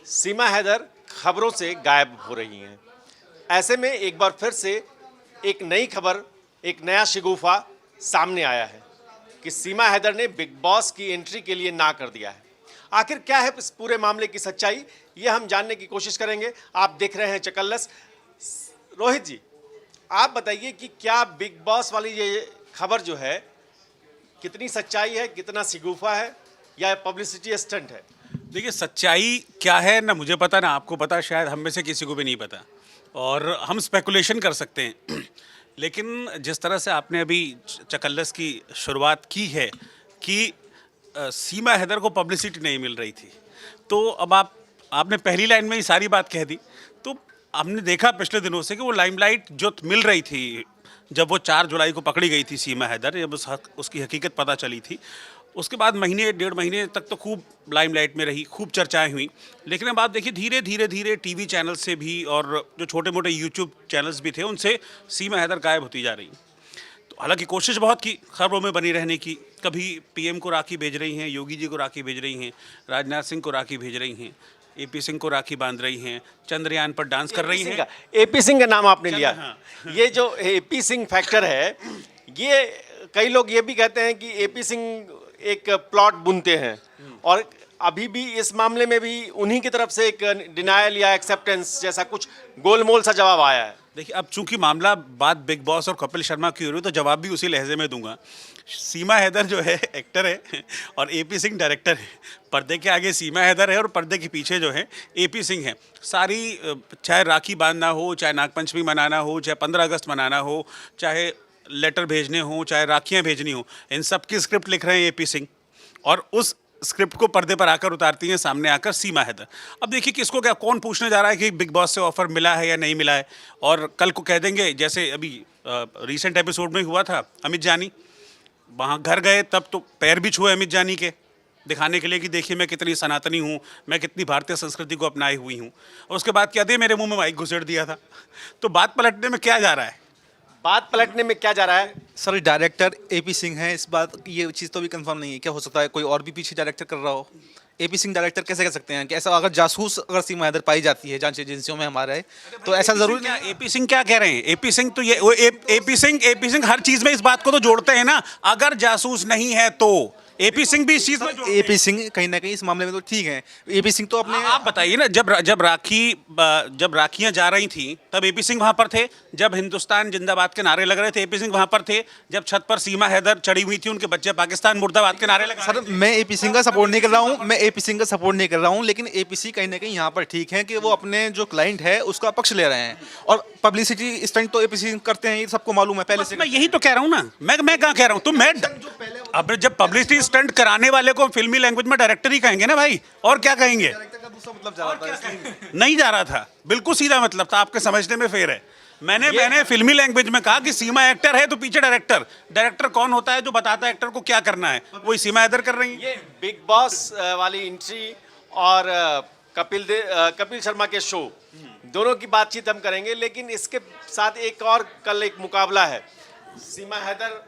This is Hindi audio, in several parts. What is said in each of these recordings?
सीमा हैदर खबरों से गायब हो रही हैं। ऐसे में एक बार फिर से एक नई खबर, एक नया शिगूफा सामने आया है कि सीमा हैदर ने बिग बॉस की एंट्री के लिए ना कर दिया है। आखिर क्या है इस पूरे मामले की सच्चाई, ये हम जानने की कोशिश करेंगे। आप देख रहे हैं चकल्लस। रोहित जी, आप बताइए कि क्या बिग बॉस वाली ये खबर जो है कितनी सच्चाई है, कितना शिगूफा है या पब्लिसिटी स्टंट है? देखिए, सच्चाई क्या है ना मुझे पता ना आपको पता, शायद हम में से किसी को भी नहीं पता, और हम स्पेकुलेशन कर सकते हैं। लेकिन जिस तरह से आपने अभी चकल्लस की शुरुआत की है कि सीमा हैदर को पब्लिसिटी नहीं मिल रही थी, तो अब आपने पहली लाइन में ही सारी बात कह दी। तो हमने देखा पिछले दिनों से कि वो लाइमलाइट जो मिल रही थी, जब वो 4 जुलाई को पकड़ी गई थी सीमा हैदर, जब उसकी हकीकत पता चली थी, उसके बाद महीने 1.5 महीने तक तो खूब लाइमलाइट में रही, खूब चर्चाएं हुई। लेकिन अब आप देखिए, धीरे धीरे टीवी चैनल से भी और जो छोटे मोटे यूट्यूब चैनल्स भी थे, उनसे सीमा हैदर गायब होती जा रही। तो हालांकि कोशिश बहुत की खबरों में बनी रहने की, कभी पीएम को राखी भेज रही हैं, योगी जी को राखी भेज रही हैं, राजनाथ सिंह को राखी भेज रही हैं, एपी सिंह को राखी बांध रही हैं, चंद्रयान पर डांस कर रही हैं। एपी सिंह का नाम आपने लिया। हाँ। ये जो एपी सिंह फैक्टर है, ये कई लोग ये भी कहते हैं कि एपी सिंह एक प्लॉट बुनते हैं, और अभी भी इस मामले में भी उन्हीं की तरफ से एक डिनायल या एक्सेप्टेंस जैसा कुछ गोलमोल सा जवाब आया है। देखिए, अब चूंकि मामला बात बिग बॉस और कपिल शर्मा की हो रही है, तो जवाब भी उसी लहजे में दूंगा। सीमा हैदर जो है एक्टर है और एपी सिंह डायरेक्टर है। पर्दे के आगे सीमा हैदर है और पर्दे के पीछे जो है एपी सिंह है। सारी, चाहे राखी बांधना हो, चाहे नागपंचमी मनाना हो, चाहे 15 अगस्त मनाना हो, चाहे लेटर भेजने हो, चाहे राखियाँ भेजनी हो, इन सब की स्क्रिप्ट लिख रहे हैं एपी सिंह, और उस स्क्रिप्ट को पर्दे पर आकर उतारती हैं सामने आकर सीमा हैदर। अब देखिए, किसको क्या कौन पूछने जा रहा है कि बिग बॉस से ऑफर मिला है या नहीं मिला है, और कल को कह देंगे, जैसे अभी रीसेंट एपिसोड में हुआ था, अमित जानी वहाँ घर गए, तब तो पैर भी छुए अमित जानी के, दिखाने के लिए कि देखिए मैं कितनी सनातनी हूँ, मैं कितनी भारतीय संस्कृति को अपनाई हुई हूँ, और उसके बाद क्या दे मेरे मुंह में माइक घुसेड़ दिया था। तो बात पलटने में क्या जा रहा है? बात पलटने में क्या जा रहा है? सर, डायरेक्टर एपी सिंह है, इस बात ये चीज़ तो भी कंफर्म नहीं है। क्या हो सकता है कोई और भी पीछे डायरेक्टर कर रहा हो? एपी सिंह डायरेक्टर कैसे कर सकते हैं? कि ऐसा अगर जासूस अगर सीमा हैदर पाई जाती है जांच एजेंसियों में हमारे, तो ऐसा जरूर नहीं। एपी सिंह क्या कह रहे हैं? एपी सिंह तो ये एपी सिंह हर चीज में इस बात को तो जोड़ते हैं ना, अगर जासूस नहीं है तो एपी सिंह भी इस चीज में जोड़ते हैं। एपी सिंह कहीं ना कहीं इस मामले में तो ठीक है। एपी सिंह तो अपने आप बताइए ना, जब राखियां जा रही थी तब एपी सिंह वहां पर थे, जब हिंदुस्तान जिंदाबाद के नारे लग रहे थे एपी सिंह वहां पर थे, जब छत पर सीमा हैदर चढ़ी हुई थी, उनके बच्चे पाकिस्तान मुर्दाबाद के नारे लगा। सर, मैं एपी सिंह का सपोर्ट नहीं कर रहा हूँ, मैं एपी सिंह का सपोर्ट नहीं कर रहा हूँ, लेकिन एपी सिंह कहीं ना कहीं यहाँ पर ठीक है कि वो अपने जो क्लाइंट है उसका पक्ष ले रहे हैं, और पब्लिसिटी स्टंट तो एपी सिंह करते हैं, ये सबको मालूम है पहले से। मैं यही तो कह रहा हूँ ना, मैं कहाँ कह रहा हूँ, तो मैं अब जब पब्लिसिटी स्टंट कराने वाले को फिल्मी लैंग्वेज में डायरेक्टर ही कहेंगे ना भाई, और क्या कहेंगे? डायरेक्टर का दूसरा मतलब जा रहा था, नहीं जा रहा था, बिल्कुल सीधा मतलब था, आपके समझने में फेर है। मैंने फिल्मी लैंग्वेज में कहा कि सीमा एक्टर है तो पीछे डायरेक्टर कौन होता है जो बताता है एक्टर को क्या करना है, वही सीमा हैदर कर रही है। ये बिग बॉस वाली एंट्री और कपिल शर्मा के शो, दोनों की बातचीत हम करेंगे, लेकिन इसके साथ एक और कल एक मुकाबला है। सीमा हैदर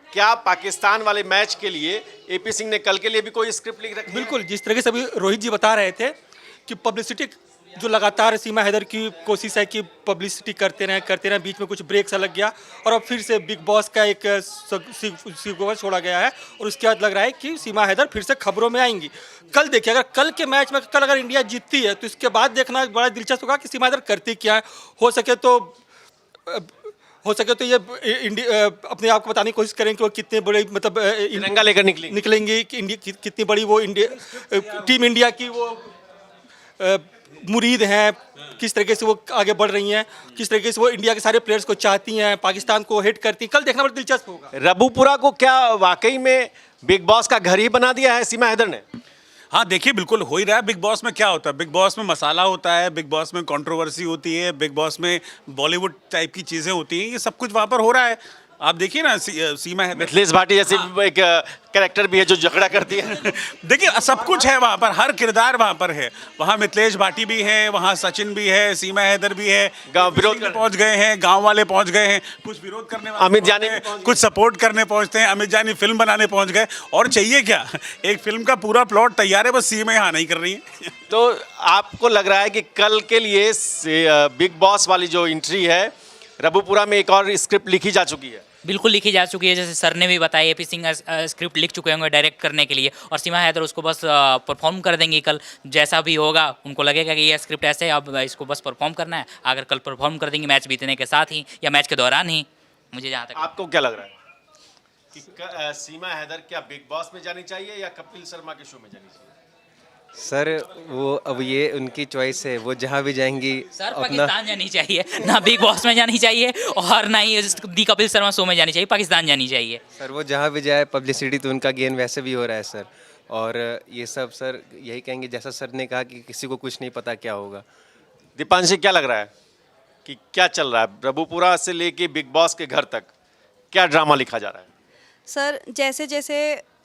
क्या पाकिस्तान वाले मैच के लिए एपी सिंह ने कल के लिए भी कोई स्क्रिप्ट लिख रखी है? बिल्कुल, जिस तरीके से अभी रोहित जी बता रहे थे कि पब्लिसिटी जो लगातार सीमा हैदर की कोशिश है कि पब्लिसिटी करते रहें, बीच में कुछ ब्रेक सा लग गया, और अब फिर से बिग बॉस का एक सीक्वेंस छोड़ा गया है, और उसके बाद लग रहा है कि सीमा हैदर फिर से खबरों में आएंगी। कल देखिए, अगर कल के मैच में कल अगर इंडिया जीतती है तो इसके बाद देखना बड़ा दिलचस्प होगा कि सीमा हैदर करती क्या है। हो सके तो ये अपने आप को बताने की कोशिश करें कि वो कितने बड़े, मतलब तिरंगा लेकर निकलेंगे कि इंडिया कितनी बड़ी वो टीम इंडिया की वो मुरीद हैं, किस तरीके से वो आगे बढ़ रही हैं, किस तरीके से वो इंडिया के सारे प्लेयर्स को चाहती हैं, पाकिस्तान को हेट करती हैं। कल देखना बड़ा दिलचस्प होगा। रबूपुरा को क्या वाकई में बिग बॉस का घर ही बना दिया है सीमा हैदर ने? हाँ, देखिए, बिल्कुल हो ही रहा है। बिग बॉस में क्या होता है? बिग बॉस में मसाला होता है, बिग बॉस में कंट्रोवर्सी होती है, बिग बॉस में बॉलीवुड टाइप की चीज़ें होती हैं, ये सब कुछ वहाँ पर हो रहा है। आप देखिए ना सीमा है, मिथिलेश भाटी जैसी एक कैरेक्टर भी है जो झगड़ा करती है। देखिए सब कुछ है वहाँ पर, हर किरदार वहाँ पर है। वहाँ मिथिलेश भाटी भी है, वहाँ सचिन भी है, सीमा हैदर भी है, गाँव विरोध में पहुँच गए हैं, गांव वाले पहुँच गए हैं, कुछ विरोध करने वाले अमित पहुंच जानी गए, भी पहुंच कुछ सपोर्ट करने पहुँचते हैं, अमित जानी फिल्म बनाने पहुँच गए। और चाहिए क्या, एक फिल्म का पूरा प्लॉट तैयार है, बस सीमा यहाँ नहीं कर रही है। तो आपको लग रहा है कि कल के लिए बिग बॉस वाली जो एंट्री है, रबुपुरा में एक और स्क्रिप्ट लिखी जा चुकी है? बिल्कुल लिखी जा चुकी है, जैसे सर ने भी बताया एपी सिंह स्क्रिप्ट लिख चुके होंगे डायरेक्ट करने के लिए, और सीमा हैदर उसको बस परफॉर्म कर देंगी कल। जैसा भी होगा उनको लगेगा कि ये स्क्रिप्ट ऐसे है, अब इसको बस परफॉर्म करना है। अगर कल परफॉर्म कर देंगे मैच बीतने के साथ ही या मैच के दौरान ही, मुझे जहाँ तक। आपको क्या लग रहा है कि सीमा हैदर क्या बिग बॉस में जानी चाहिए या कपिल शर्मा के शो में जानी चाहिए? सर वो अब ये उनकी चॉइस है, वो जहाँ भी जाएंगी सर पाकिस्तान जानी चाहिए, ना बिग बॉस में जानी चाहिए और ना ही दी कपिल शर्मा शो में जानी चाहिए, पाकिस्तान जानी चाहिए। सर वो जहाँ भी जाए पब्लिसिटी तो उनका गेन वैसे भी हो रहा है सर। और ये सब सर यही कहेंगे, जैसा सर ने कहा कि किसी को कुछ नहीं पता क्या होगा। दीपांशी, क्या लग रहा है कि क्या चल रहा है रबुपुरा से लेके बिग बॉस के घर तक, क्या ड्रामा लिखा जा रहा है? सर जैसे जैसे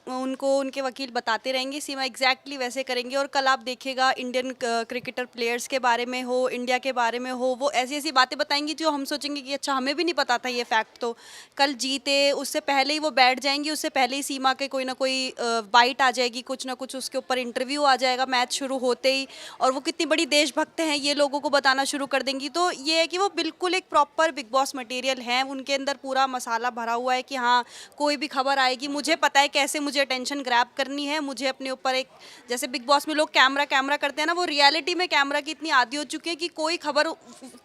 उनको उनके वकील बताते रहेंगे, सीमा एग्जैक्टली वैसे करेंगे। और कल आप देखिएगा इंडियन क्रिकेटर प्लेयर्स के बारे में हो, इंडिया के बारे में हो, वो ऐसी ऐसी बातें बताएंगी जो हम सोचेंगे कि अच्छा हमें भी नहीं पता था ये फैक्ट। तो कल जीते उससे पहले ही वो बैठ जाएंगी, उससे पहले ही सीमा के कोई ना कोई बाइट आ जाएगी, कुछ ना कुछ उसके ऊपर इंटरव्यू आ जाएगा मैच शुरू होते ही, और वो कितनी बड़ी देशभक्त हैं ये लोगों को बताना शुरू कर देंगी। तो ये है कि वो बिल्कुल एक प्रॉपर बिग बॉस मटेरियल है, उनके अंदर पूरा मसाला भरा हुआ है कि हाँ कोई भी खबर आएगी, मुझे पता है कैसे मुझे अटेंशन ग्रैब करनी है, मुझे अपने ऊपर एक, जैसे बिग बॉस में लोग कैमरा करते हैं ना, वो रियलिटी में कैमरा की इतनी आदी हो चुकी है कि कोई खबर,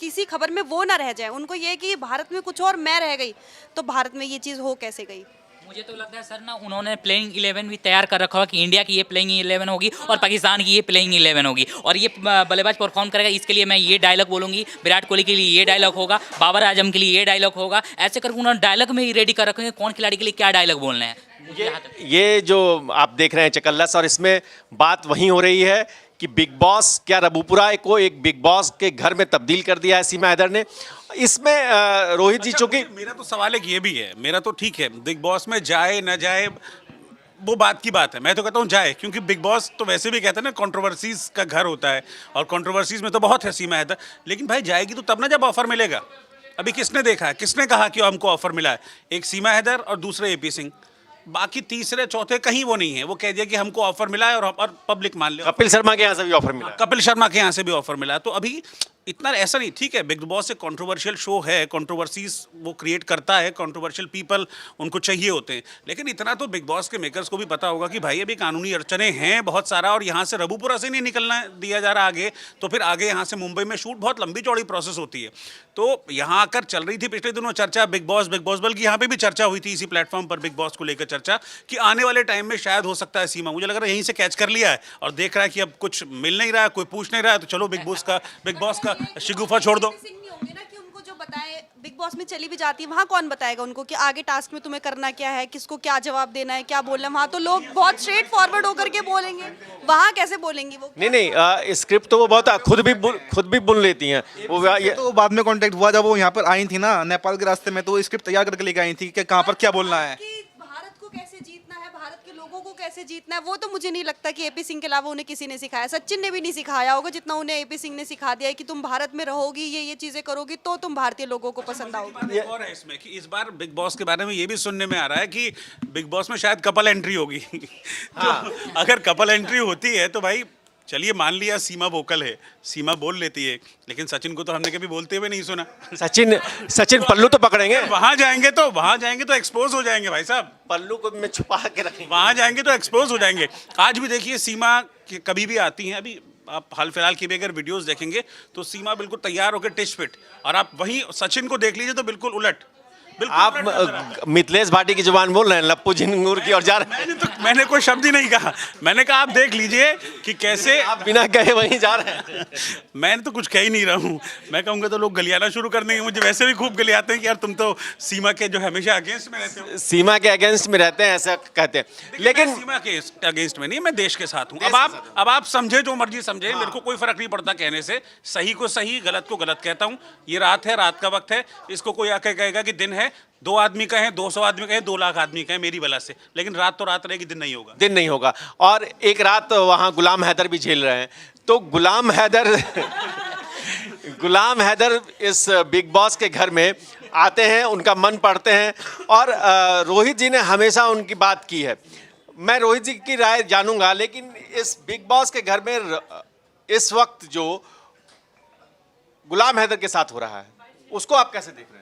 किसी खबर में वो ना रह जाए। उनको ये है कि भारत में कुछ और मैं रह गई, तो भारत में ये चीज़ हो कैसे गई। मुझे तो लगता है सर ना उन्होंने प्लेइंग 11 भी तैयार कर रखा होगा कि इंडिया की ये प्लेइंग 11 होगी और पाकिस्तान की ये प्लेइंग 11 होगी, और ये बल्लेबाज परफॉर्म करेगा, इसके लिए मैं ये डायलॉग बोलूँगी, विराट कोहली के लिए ये डायलॉग होगा, बाबर आजम के लिए ये डायलॉग होगा, ऐसे करके उन्होंने डायलॉग में ही रेडी कर रखे हैं कौन खिलाड़ी के लिए क्या डायलॉग बोलना है। ये जो आप देख रहे हैं चकल्लस, और इसमें बात वही हो रही है कि बिग बॉस, क्या रबुपुरा को एक बिग बॉस के घर में तब्दील कर दिया है सीमा हैदर ने? इसमें रोहित जी, चूंकि मेरा तो सवाल एक ये भी है, मेरा तो ठीक है बिग बॉस में जाए ना जाए वो बात की बात है, मैं तो कहता हूँ जाए, क्योंकि बिग बॉस तो वैसे भी कहते हैं ना कंट्रोवर्सीज का घर होता है, और कंट्रोवर्सीज में तो बहुत है सीमा हैदर। लेकिन भाई जाएगी तो तब ना जब ऑफर मिलेगा। अभी किसने देखा है, किसने कहा कि हमको ऑफर मिला है? एक सीमा हैदर और दूसरे एपी सिंह, बाकी तीसरे चौथे कहीं वो नहीं है। वो कह दिया कि हमको ऑफर मिला है और पब्लिक मान ले। कपिल शर्मा के यहाँ से भी ऑफर मिला है। कपिल शर्मा के यहाँ से भी ऑफर मिला है। तो अभी इतना ऐसा नहीं, ठीक है बिग बॉस एक कंट्रोवर्शियल शो है, कंट्रोवर्सीज वो क्रिएट करता है, कंट्रोवर्शियल पीपल उनको चाहिए होते हैं, लेकिन इतना तो बिग बॉस के मेकर्स को भी पता होगा कि भाई अभी कानूनी अड़चने हैं बहुत सारा, और यहाँ से रबुपुरा से नहीं निकलना दिया जा रहा आगे, तो फिर आगे यहाँ से मुंबई में शूट बहुत लंबी चौड़ी प्रोसेस होती है। तो यहाँ आकर चल रही थी पिछले दिनों चर्चा बिग बॉस, बल्कि यहाँ पे भी चर्चा हुई थी इसी प्लेटफॉर्म पर बिग बॉस को लेकर चर्चा, कि आने वाले टाइम में शायद हो सकता है सीमा, मुझे लग रहा है यहीं से कैच कर लिया है और देख रहा है कि अब कुछ मिल नहीं रहा है, कोई पूछ नहीं रहा है, तो चलो बिग बॉस का शिगुफा छोड़ दो। सिंह नहीं होंगे ना कि उनको जो बताए, बिग बॉस में चली भी जाती है, वहाँ कौन बताएगा उनको कि आगे टास्क में तुम्हें करना क्या है, किसको क्या जवाब देना है, क्या बोलना है। वहाँ तो लोग बहुत स्ट्रेट फॉरवर्ड होकर के बोलेंगे, वहाँ कैसे बोलेंगी वो? नहीं, स्क्रिप्ट तो वो बहुत खुद भी बुन लेती हैं वो। तो बाद में कांटेक्ट हुआ जब वो यहाँ पर आई थी ना नेपाल के रास्ते में, तो वो स्क्रिप्ट तैयार करके लेके आई थी कि कहाँ पर क्या बोलना है, कि भारत को कैसे जीतना है, भारत के लोगों को कैसे जीतना है। वो तो मुझे नहीं लगता कि एपी सिंह के अलावा उन्हें किसी ने सिखाया, सचिन ने भी नहीं सिखाया होगा जितना उन्हें एपी सिंह ने सिखा दिया है कि तुम भारत में रहोगी, ये चीजें करोगी तो तुम भारतीय लोगों को पसंद आओगी। एक और है इसमें कि इस बार बिग बॉस के बारे में ये भी सुनने में आ रहा है कि बिग बॉस में शायद कपल एंट्री होगी। तो अगर कपल एंट्री होती है तो भाई चलिए मान लिया सीमा वोकल है, सीमा बोल लेती है, लेकिन सचिन को तो हमने कभी बोलते हुए नहीं सुना। सचिन पल्लू तो पकड़ेंगे, वहां जाएंगे तो एक्सपोज हो जाएंगे भाई साहब, पल्लू को में छुपा के रखेंगे, वहां जाएंगे तो एक्सपोज हो जाएंगे। आज भी देखिए सीमा कभी भी आती हैं, अभी आप हाल फिलहाल की भी अगर वीडियोस देखेंगे तो सीमा बिल्कुल तैयार होकर टिच फिट, और आप वहीं सचिन को देख लीजिए तो बिल्कुल उलट। आप मिथिलेश भाटी की जुबान बोल रहे हैं, लप्पू झिंगुर की और जा रहे हैं। मैंने कोई शब्द ही नहीं कहा, मैंने कहा आप देख लीजिए कि कैसे आप बिना कहे वहीं जा रहे हैं। मैंने तो कुछ कह ही नहीं रहा हूँ, मैं कहूँगा तो लोग गलियाना शुरू कर देंगे, मुझे वैसे भी खूब गलियाते हैं कि यार तुम तो सीमा के जो हमेशा अगेंस्ट में रहते हो। सीमा के अगेंस्ट में रहते हैं ऐसा कहते हैं, लेकिन सीमा के अगेंस्ट में नहीं, मैं देश के साथ हूँ। अब आप समझे जो मर्जी समझे, मेरे को कोई फर्क नहीं पड़ता कहने से, सही को सही, गलत को गलत कहता हूँ। ये रात है, रात का वक्त है, इसको कोई आके कहेगा कि दिन है हैं, 2 आदमी का है, 200 आदमी का है, 2 लाख आदमी का है मेरी बला से, लेकिन रात तो रात रहेगी, दिन नहीं होगा। दिन नहीं होगा। और एक रात वहाँ गुलाम हैदर भी झेल रहे हैं। तो गुलाम हैदर गुलाम हैदर इस बिग बॉस के घर में आते हैं, उनका मन पढ़ते हैं, और रोहित जी ने हमेशा उनकी बात की है। मैं रोहित जी की राय जानूंगा, लेकिन इस बिग बॉस के घर में इस वक्त जो गुलाम हैदर के साथ हो रहा है, उसको आप कैसे देख रहे हैं?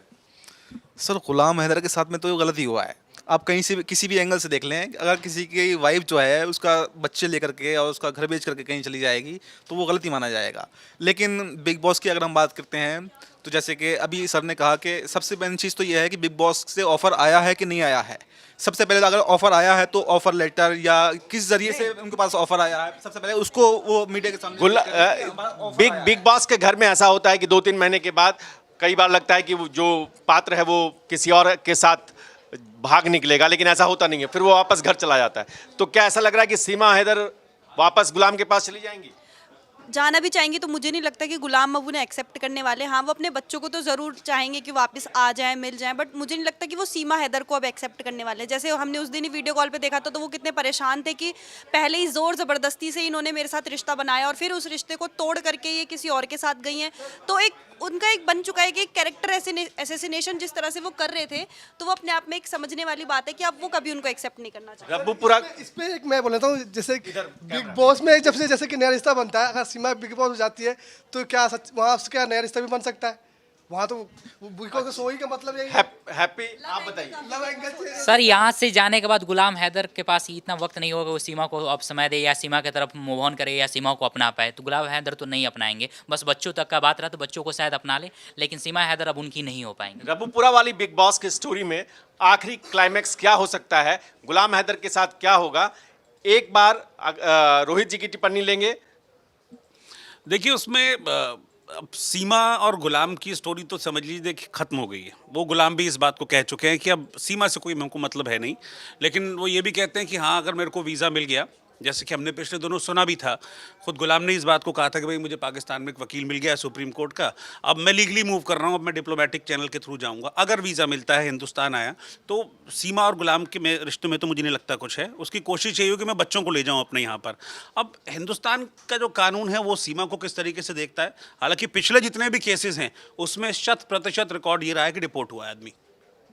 सर गुलाम हैदर के साथ में तो गलती हुआ है। आप कहीं से किसी भी एंगल से देख लें, अगर किसी की वाइफ जो है उसका बच्चे लेकर के और उसका घर बेच करके कहीं चली जाएगी तो वो गलती माना जाएगा। लेकिन बिग बॉस की अगर हम बात करते हैं तो जैसे कि अभी सर ने कहा कि सबसे मेन चीज़ तो ये है कि बिग बॉस से ऑफ़र आया है कि नहीं आया है। सबसे पहले अगर ऑफ़र आया है तो ऑफ़र लेटर या किस जरिए से उनके पास ऑफ़र आया है, सबसे पहले उसको वो मीडिया के सामने बिग बॉस के घर में ऐसा होता है कि 2-3 महीने के बाद कई बार लगता है कि वो जो पात्र है वो किसी और के साथ भाग निकलेगा, लेकिन ऐसा होता नहीं है, फिर वो वापस घर चला जाता है। तो क्या ऐसा लग रहा है कि सीमा हैदर वापस गुलाम के पास चली जाएंगी? जाना भी चाहेंगे तो मुझे नहीं लगता कि गुलाम अब उन्हें एक्सेप्ट करने वाले। हाँ, वो अपने बच्चों को तो ज़रूर चाहेंगे कि वापस आ जाएं, मिल जाएं, बट मुझे नहीं लगता कि वो सीमा हैदर को अब एक्सेप्ट करने वाले हैं। जैसे हमने उस दिन ही वीडियो कॉल पे देखा था तो वो कितने परेशान थे कि पहले ही ज़ोर ज़बरदस्ती से इन्होंने मेरे साथ रिश्ता बनाया और फिर उस रिश्ते को तोड़ करके ये किसी और के साथ गई हैं। तो एक उनका एक बन चुका है कि कैरेक्टर एसेसिनेशन जिस तरह से वो कर रहे थे, तो वो अपने आप में एक समझने वाली बात है कि अब वो कभी उनको एक्सेप्ट नहीं करना चाहते। रब्बूपुरा इस पे एक मैं बोलता हूँ, जैसे बिग बॉस में जब से जैसे कि नया रिश्ता बनता है, अगर सीमा बिग बॉस हो जाती है तो क्या सच वहाँ से क्या नया रिश्ता भी बन सकता है? वहाँ तो बिग बॉस सोई का मतलब यही है। हैप्पी, आप बताइए। लव एंगल से सर यहाँ से जाने के बाद गुलाम हैदर के पास इतना वक्त नहीं होगा वो सीमा को अब समय दे या सीमा की तरफ मूव ऑन करे या सीमा को अपना पाए। तो गुलाम हैदर तो नहीं अपनाएंगे, बस बच्चों तक का बात रहा तो बच्चों को शायद अपना ले, लेकिन सीमा हैदर अब उनकी नहीं हो पाएंगे। रब्बूपुरा वाली बिग बॉस की स्टोरी में आखिरी क्लाइमैक्स क्या हो सकता है, गुलाम हैदर के साथ क्या होगा, एक बार रोहित जी की टिप्पणी लेंगे। देखिए उसमें अब सीमा और गुलाम की स्टोरी तो समझ लीजिए कि ख़त्म हो गई है। वो गुलाम भी इस बात को कह चुके हैं कि अब सीमा से कोई हमको मतलब है नहीं, लेकिन वो ये भी कहते हैं कि हाँ अगर मेरे को वीज़ा मिल गया, जैसे कि हमने पिछले दोनों सुना भी था, खुद गुलाम ने इस बात को कहा था कि भाई मुझे पाकिस्तान में एक वकील मिल गया है सुप्रीम कोर्ट का, अब मैं लीगली मूव कर रहा हूँ, अब मैं डिप्लोमेटिक चैनल के थ्रू जाऊँगा, अगर वीज़ा मिलता है हिंदुस्तान आया तो सीमा और गुलाम के रिश्ते में तो मुझे नहीं लगता कुछ है। उसकी कोशिश यही हो कि मैं बच्चों को ले जाऊँ अपने यहाँ पर। अब हिंदुस्तान का जो कानून है वो सीमा को किस तरीके से देखता है, हालांकि पिछले जितने भी केसेस हैं उसमें 100% रिकॉर्ड ये रहा है कि डिपोर्ट हुआ है आदमी,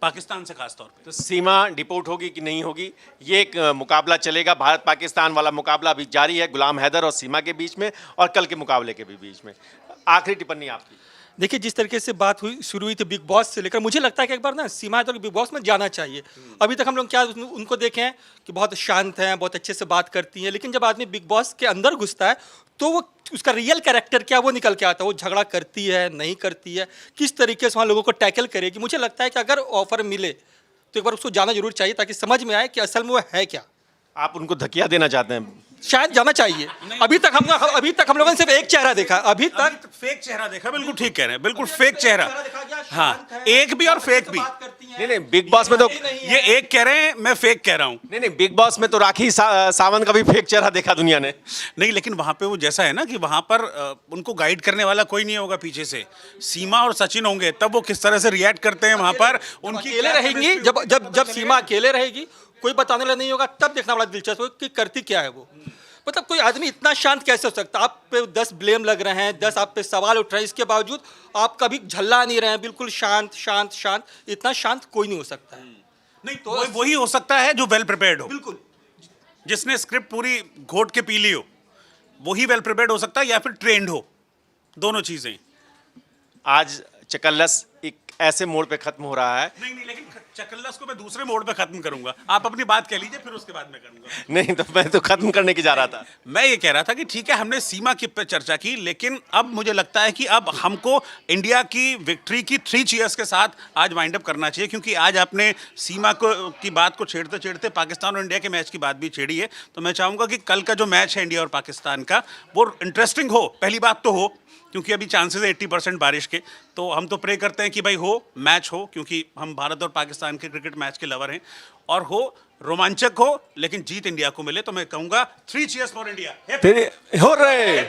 पाकिस्तान से खास तौर पे। तो सीमा डिपोर्ट होगी कि नहीं होगी, ये एक मुकाबला चलेगा। भारत पाकिस्तान वाला मुकाबला अभी जारी है गुलाम हैदर और सीमा के बीच में, और कल के मुकाबले के भी बीच में। आखिरी टिप्पणी आपकी। देखिए जिस तरीके से बात हुई शुरू हुई थी बिग बॉस से लेकर, मुझे लगता है कि एक बार ना सीमा हैदर बिग बॉस में जाना चाहिए। अभी तक हम लोग क्या उनको देखे हैं कि बहुत शांत हैं, बहुत अच्छे से बात करती हैं, लेकिन जब आदमी बिग बॉस के अंदर घुसता है तो वो उसका रियल कैरेक्टर क्या वो निकल के आता है। वो झगड़ा करती है, नहीं करती है, किस तरीके से वहाँ लोगों को टैकल करेगी। मुझे लगता है कि अगर ऑफर मिले तो एक बार उसको जाना जरूर चाहिए ताकि समझ में आए कि असल में वो है क्या। आप उनको धकिया देना चाहते हैं? शायद जाना चाहिए। अभी तक हम लोगों ने सिर्फ एक चेहरा देखा, अभी तक फेक चेहरा देखा। बिल्कुल ठीक कह रहे हैं, बिल्कुल फेक चेहरा। हाँ, एक भी और फेक भी। नहीं, बिग बॉस में तो ये एक कह रहे हैं, मैं फेक कह रहा हूँ। नहीं, बिग बॉस में तो राखी सावंत का भी फेक चेहरा देखा दुनिया ने। नहीं, लेकिन वहाँ पे वो जैसा है ना कि वहाँ पर उनको गाइड करने वाला कोई नहीं होगा पीछे से। सीमा और सचिन होंगे तब वो किस तरह से रिएक्ट करते हैं वहाँ पर, उनकी अकेले रहेंगी। जब सीमा अकेले रहेगी, कोई बताने वाला नहीं होगा, तब देखना बड़ा दिलचस्प होगा कि करती क्या है वो। मतलब कोई आदमी इतना शांत कैसे हो सकता है? आप पे 10 ब्लेम लग रहे हैं, 10 आप पे सवाल उठ रहे हैं, इसके बावजूद आप कभी झल्ला नहीं रहे हैं, बिल्कुल शांत शांत शांत। इतना शांत कोई नहीं हो सकता है। नहीं तो वही हो सकता है जो वेल प्रिपेयर्ड हो, बिल्कुल जिसने स्क्रिप्ट पूरी घोट के पी ली हो, वही वेल प्रिपेयर्ड हो सकता है, या फिर ट्रेंड हो, दोनों चीजें। आज चकल्लस एक ऐसे मोड़ पे खत्म हो रहा है। नहीं, लेकिन चकल्लस को मैं दूसरे मोड़ पे खत्म करूंगा। आप अपनी बात कह लीजिए, फिर उसके बाद मैं करूंगा। नहीं, तो मैं तो खत्म करने की जा रहा था। मैं ये कह रहा था कि ठीक है हमने सीमा की पे चर्चा की, लेकिन अब मुझे लगता है कि अब हमको इंडिया की विक्ट्री की 3 चीयर्स के साथ आज वाइंड अप करना चाहिए, क्योंकि आज आपने सीमा की बात को छेड़ते छेड़ते पाकिस्तान और इंडिया के मैच की बात भी छेड़ी है। तो मैं चाहूँगा कि कल का जो मैच है इंडिया और पाकिस्तान का, वो इंटरेस्टिंग हो, पहली बात तो हो, क्योंकि अभी चांसेस है 80% बारिश के। तो हम तो प्रे करते हैं कि भाई हो, मैच हो, क्योंकि हम भारत और पाकिस्तान के क्रिकेट मैच के लवर हैं, और हो रोमांचक हो, लेकिन जीत इंडिया को मिले। तो मैं कहूंगा 3 चीयर्स फॉर इंडिया। हो रहे